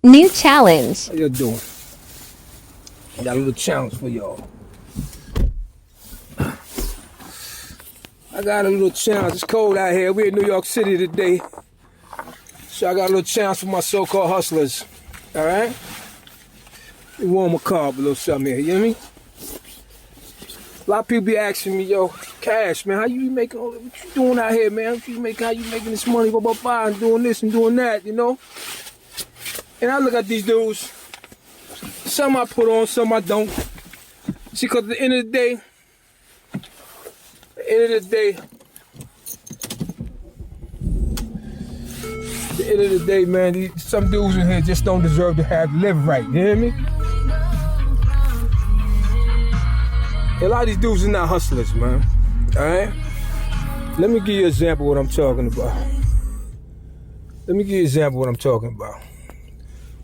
New challenge. How you doing? I got a little challenge for y'all. I got a little challenge. It's cold out here. We're in New York City today. So I got a little challenge for my so-called hustlers. All right? Let me warm my car up a little something here. You hear me? A lot of people be asking me, yo, Cash, man, how you be making all that? What you doing out here, man? How you making this money? Blah, blah, blah, and doing this and doing that, you know? And I look at these dudes. Some I put on, some I don't. See, because at the end of the day, man, some dudes in here just don't deserve to live right. You hear me? A lot of these dudes are not hustlers, man. All right? Let me give you an example of what I'm talking about.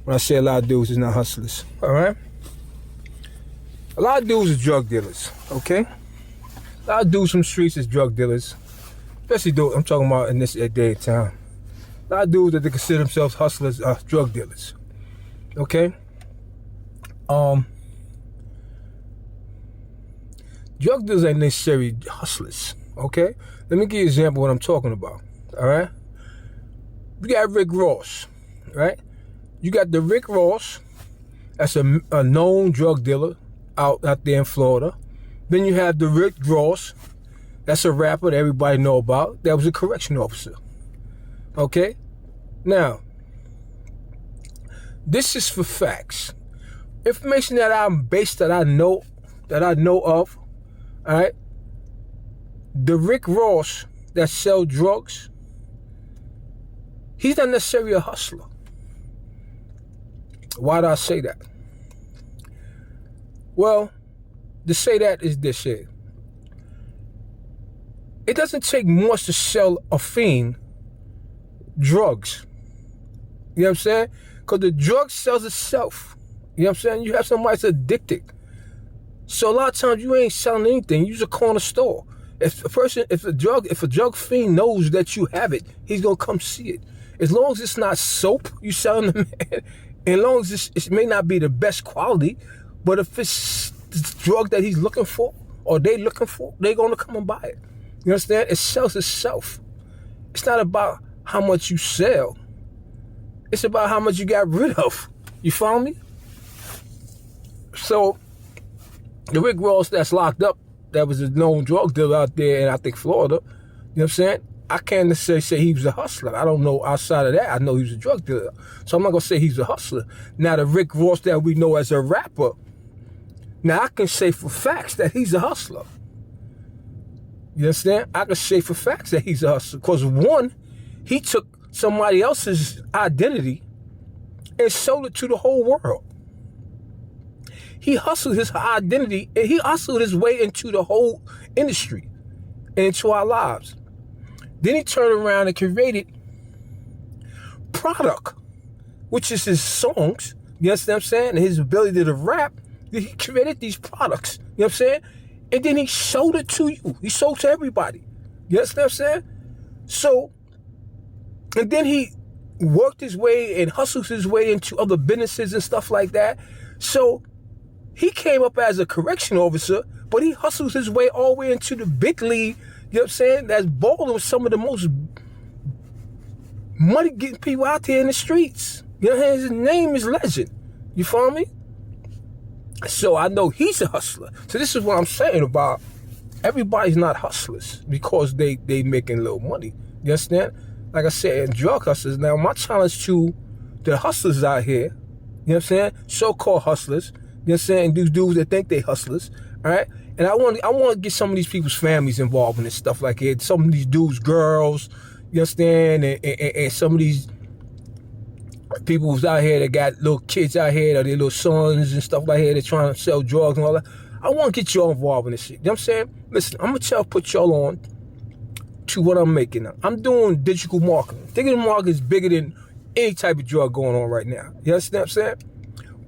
When I say a lot of dudes is not hustlers, all right? A lot of dudes are drug dealers, okay? A lot of dudes from the streets is drug dealers. Especially dudes, I'm talking about in this day and time. A lot of dudes that they consider themselves hustlers are drug dealers, okay? Drug dealers ain't necessarily hustlers, okay? Let me give you an example of what I'm talking about, all right? We got Rick Ross, right? You got the Rick Ross, that's a known drug dealer out there in Florida. Then you have the Rick Ross, that's a rapper that everybody know about, that was a correction officer, okay? Now, this is for facts. Information that I know of, all right? The Rick Ross that sell drugs, he's not necessarily a hustler. Why do I say that? Well, to say that is this here. It doesn't take much to sell a fiend drugs. You know what I'm saying? Because the drug sells itself. You know what I'm saying? You have somebody that's addicted. So a lot of times you ain't selling anything. You just a corner store. If a drug fiend knows that you have it, he's gonna come see it. As long as it's not soap you selling the man, and as long as it may not be the best quality, but if it's the drug that he's looking for or they looking for, they're gonna come and buy it. You understand? It sells itself. It's not about how much you sell. It's about how much you got rid of. You follow me? So the Rick Ross that's locked up, that was a known drug dealer out there in, I think, Florida. You know what I'm saying? I can't necessarily say he was a hustler. I don't know outside of that. I know he was a drug dealer. So I'm not going to say he's a hustler. Now, the Rick Ross that we know as a rapper, now I can say for facts that he's a hustler. You understand? I can say for facts that he's a hustler. Because one, he took somebody else's identity and sold it to the whole world. He hustled his identity, and he hustled his way into the whole industry, and into our lives. Then he turned around and created product, which is his songs. You understand what I'm saying? And his ability to rap. He created these products. You know what I'm saying? And then he sold it to you. He sold to everybody. You understand what I'm saying? So, and then he worked his way and hustled his way into other businesses and stuff like that. So he came up as a correction officer, but he hustles his way all the way into the big league, you know what I'm saying, that's balling with some of the most money-getting people out there in the streets. You know what I'm saying? His name is legend. You follow me? So I know he's a hustler. So this is what I'm saying about everybody's not hustlers because they making little money. You understand? Like I said, drug hustlers. Now, my challenge to the hustlers out here, you know what I'm saying, so-called hustlers, you know what I'm saying? These dudes that think they hustlers, all right? And I want to get some of these people's families involved in this stuff like it. Some of these dudes, girls, you understand? And some of these people who's out here that got little kids out here, or their little sons and stuff like that, they're trying to sell drugs and all that. I want to get y'all involved in this shit. You know what I'm saying? Listen, I'm going to put y'all on to what I'm making now. I'm doing digital marketing. Digital marketing is bigger than any type of drug going on right now. You understand what I'm saying?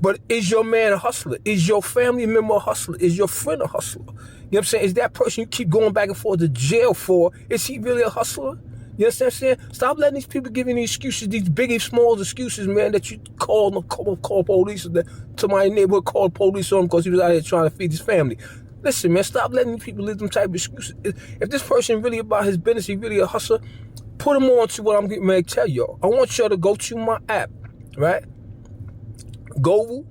But is your man a hustler? Is your family member a hustler? Is your friend a hustler? You know what I'm saying? Is that person you keep going back and forth to jail for, is he really a hustler? You understand what I'm saying? Stop letting these people give you these excuses, these big, small excuses, man, that you call police, to my neighborhood called police on him because he was out here trying to feed his family. Listen, man, stop letting these people live them type of excuses. If this person really about his business, he really a hustler, put him on to what I'm getting ready to tell y'all. I want y'all to go to my app, right? Goto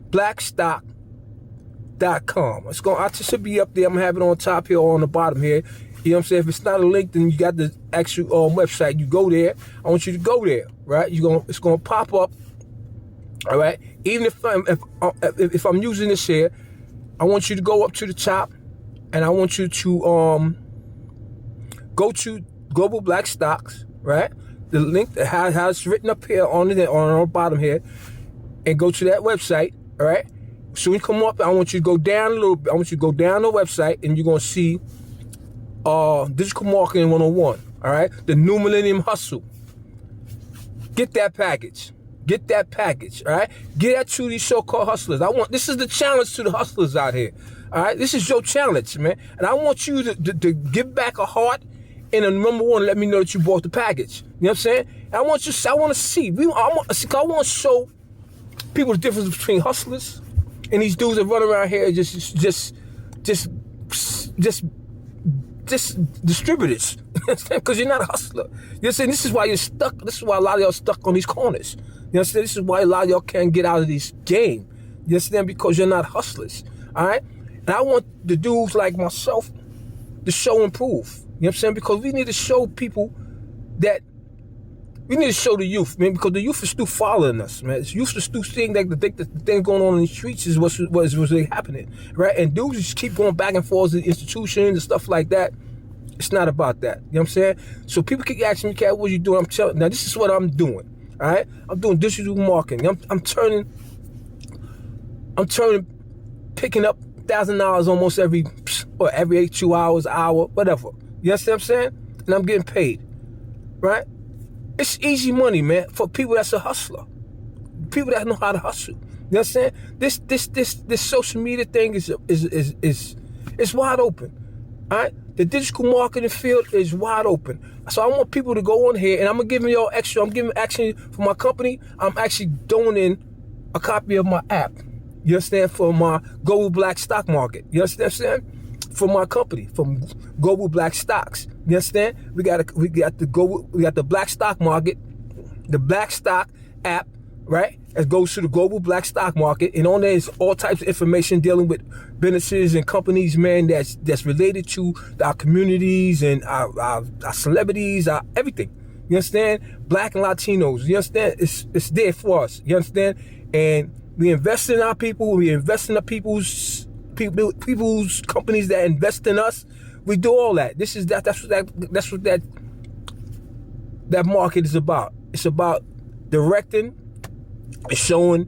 Blackstock.com. I should be up there. I'm gonna have it on top here or on the bottom here. You know what I'm saying? If it's not a link, then you got the actual website. You go there. I want you to go there, right? It's gonna pop up. All right. Even if I'm using this here, I want you to go up to the top, and I want you to go to Global Black Stocks, right? The link that has it's written up here on the bottom here, and go to that website. All right. So when you come up, I want you to go down a little bit. I want you to go down the website, and you're gonna see Digital Marketing 101. All right, the New Millennium Hustle. Get that package. Get that package. All right, get that to these so-called hustlers. This is the challenge to the hustlers out here. All right, this is your challenge, man, and I want you to give back a heart and a number one. Let me know that you bought the package. You know what I'm saying? And I want to see. I want to show people the difference between hustlers and these dudes that run around here just distributors. Because you're not a hustler. You know what I'm saying? This is why you're stuck. This is why a lot of y'all stuck on these corners. You know what I'm saying? This is why a lot of y'all can't get out of this game. You understand? Because you're not hustlers. All right? And I want the dudes like myself to show and prove. You know what I'm saying? Because we need to show people that we need to show the youth, man, because the youth is still following us, man. The youth is still seeing that the thing going on in the streets is what's really happening, right? And dudes just keep going back and forth to institutions and stuff like that. It's not about that. You know what I'm saying? So people keep asking me, Cat, what are you doing? I'm telling. Now this is what I'm doing. All right, I'm doing digital marketing. I'm turning, picking up $1,000 almost every 2 hours, hour, whatever. You understand what I'm saying? And I'm getting paid, right? It's easy money, man, for people that's a hustler. People that know how to hustle. You know what I'm saying? This social media thing is wide open. All right? The digital marketing field is wide open. So I want people to go on here, and I'm gonna give y'all extra. I'm giving actually for my company, I'm actually donating a copy of my app. You understand? For my Global Black Stock Market. You understand what I'm saying? For my company, from Global Black Stocks. You understand? We got the Black Stock Market, the Black Stock app, right? It goes to the Global Black Stock Market, and on there is all types of information dealing with businesses and companies, man, that's related to our communities and our celebrities, our everything. You understand? Black and Latinos. You understand? It's there for us. You understand? And we invest in our people. We invest in the people's companies that invest in us. We do all that. That's what that market is about. It's about directing and showing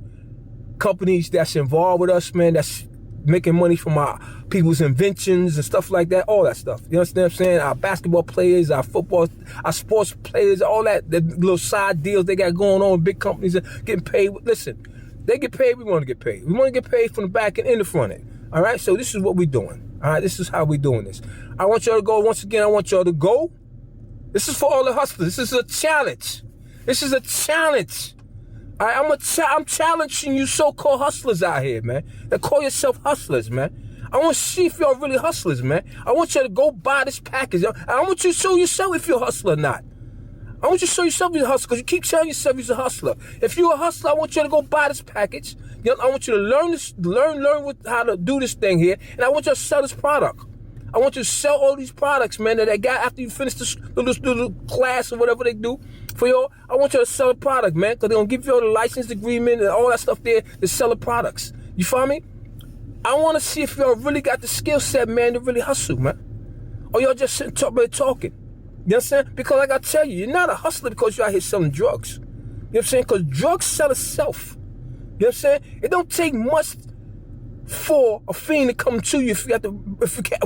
companies that's involved with us, man, that's making money from our people's inventions and stuff like that, all that stuff. You understand what I'm saying? Our basketball players, our football, our sports players, all that, the little side deals they got going on, big companies are getting paid. Listen, they get paid, we want to get paid. We want to get paid from the back end and the front end. All right, so this is what we're doing. All right, this is how we're doing this. I want y'all to go, once again, I want y'all to go. This is for all the hustlers. This is a challenge. This is a challenge. All right, I'm challenging you so-called hustlers out here, man, that call yourself hustlers, man. I want to see if y'all really hustlers, man. I want you to go buy this package. I want you to show yourself if you're a hustler or not. I want you to show yourself you're a hustler, because you keep telling yourself you're a hustler. If you're a hustler, I want you to go buy this package. You know, I want you to learn how to do this thing here, and I want you to sell this product. I want you to sell all these products, man, that they got after you finish this little class or whatever they do for y'all. I want you to sell the product, man, because they're going to give you all the license agreement and all that stuff there to sell the products. You follow me? I want to see if y'all really got the skill set, man, to really hustle, man. Or y'all just sitting talking. You know what I'm saying? Because like I tell you, you're not a hustler because you're out here selling drugs. You know what I'm saying? Because drugs sell itself. You know what I'm saying? It don't take much for a fiend to come to you if you got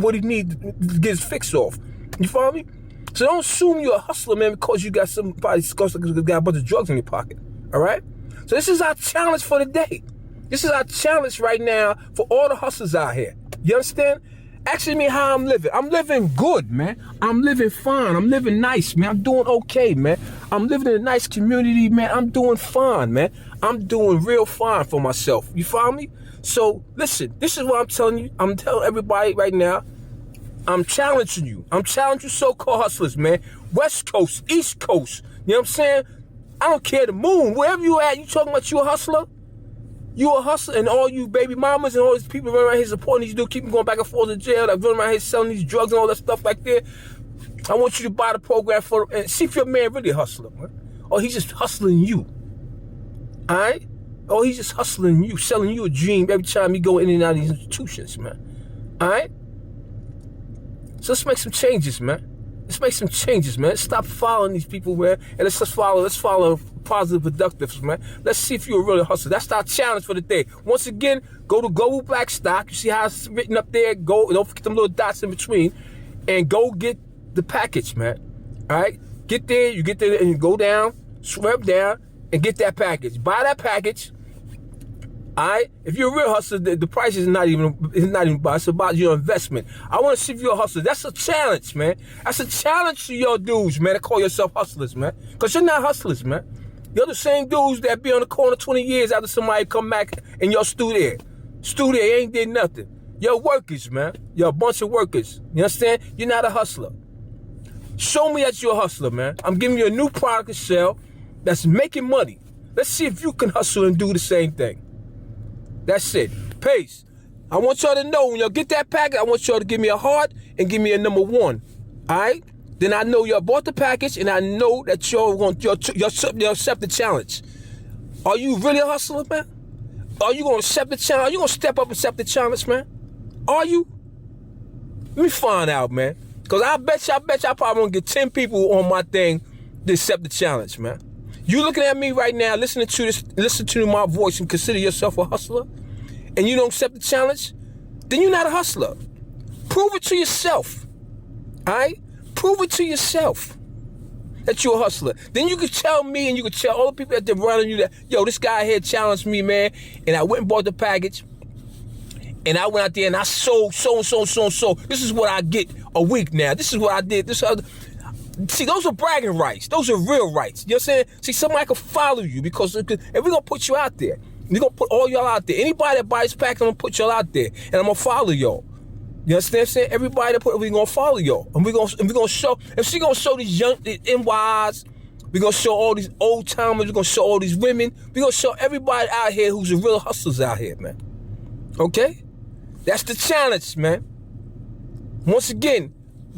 what he needs to get his fix off. You follow me? So don't assume you're a hustler, man, because you got somebody got a bunch of drugs in your pocket. All right? So this is our challenge for the day. This is our challenge right now for all the hustlers out here. You understand? asking me how I'm living. I'm living good, man. I'm living fine. I'm living nice, man. I'm doing okay, man. I'm living in a nice community, man. I'm doing fine, man. I'm doing real fine for myself. You follow me? So, listen, this is what I'm telling you. I'm telling everybody right now. I'm challenging you. I'm challenging so-called hustlers, man. West Coast, East Coast. You know what I'm saying? I don't care the moon. Wherever you at, you talking about you a hustler? You a hustler, and all you baby mamas and all these people running around here supporting these dudes, keep them going back and forth to jail, like running around here selling these drugs and all that stuff like that. I want you to buy the program for and see if your man really a hustler, man. Or he's just hustling you. All right? Or he's just hustling you, selling you a dream every time you go in and out of these institutions, man. All right? So let's make some changes, man. Let's make some changes, man. Stop following these people, man. And let's follow positive productives, man. Let's see if you're a real hustler. That's our challenge for the day. Once again, go to Global Black Stock. You see how it's written up there? Go, don't forget them little dots in between. And go get the package, man. All right? Get there, you get there, and you go down, swipe down, and get that package. Buy that package. All right, if you're a real hustler, the price is not even about. It's about your investment. I want to see if you're a hustler. That's a challenge, man. That's a challenge to your dudes, man, that call yourself hustlers, man. Because you're not hustlers, man. You're the same dudes that be on the corner 20 years after somebody come back and y'all still there. Still there, ain't did nothing. You're workers, man. You're a bunch of workers. You understand? You're not a hustler. Show me that you're a hustler, man. I'm giving you a new product to sell that's making money. Let's see if you can hustle and do the same thing. That's it. Peace. I want y'all to know when y'all get that package, I want y'all to give me a heart and give me a number 1. All right? Then I know y'all bought the package and I know that y'all accept the challenge. Are you really a hustler, man? Are you going to accept the challenge? Are you going to step up and accept the challenge, man? Are you? Let me find out, man. Because I bet you I probably going to get 10 people on my thing to accept the challenge, man. You looking at me right now, listening to my voice and consider yourself a hustler, and you don't accept the challenge, then you're not a hustler. Prove it to yourself. All right? Prove it to yourself that you're a hustler. Then you can tell me and you can tell all the people that they're running you that, yo, this guy here challenged me, man, and I went and bought the package, and I went out there and I sold so. This is what I get a week now. This is what I did. See, those are bragging rights. Those are real rights. You know what I'm saying? See, somebody can follow you because if we're going to put you out there, we're going to put all y'all out there. Anybody that buys pack, I'm going to put y'all out there. And I'm going to follow y'all. You understand what I'm saying? Everybody that we're going to follow y'all. And we're going to show, if she's going to show these young NYs, we're going to show all these old timers, we're going to show all these women, we're going to show everybody out here who's the real hustlers out here, man. Okay? That's the challenge, man. Once again,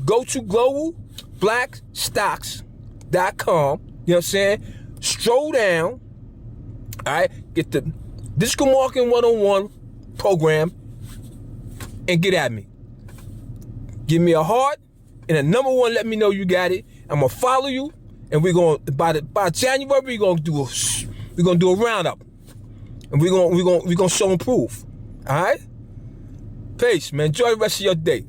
go to globalblackstocks.com. You know what I'm saying? Stroll down. All right? Get the Digital Marketing 101 program and get at me. Give me a heart and a number 1. Let me know you got it. I'm gonna follow you, and we're gonna by January we're gonna do a roundup, and we're gonna show and prove. All right? Peace, man. Enjoy the rest of your day.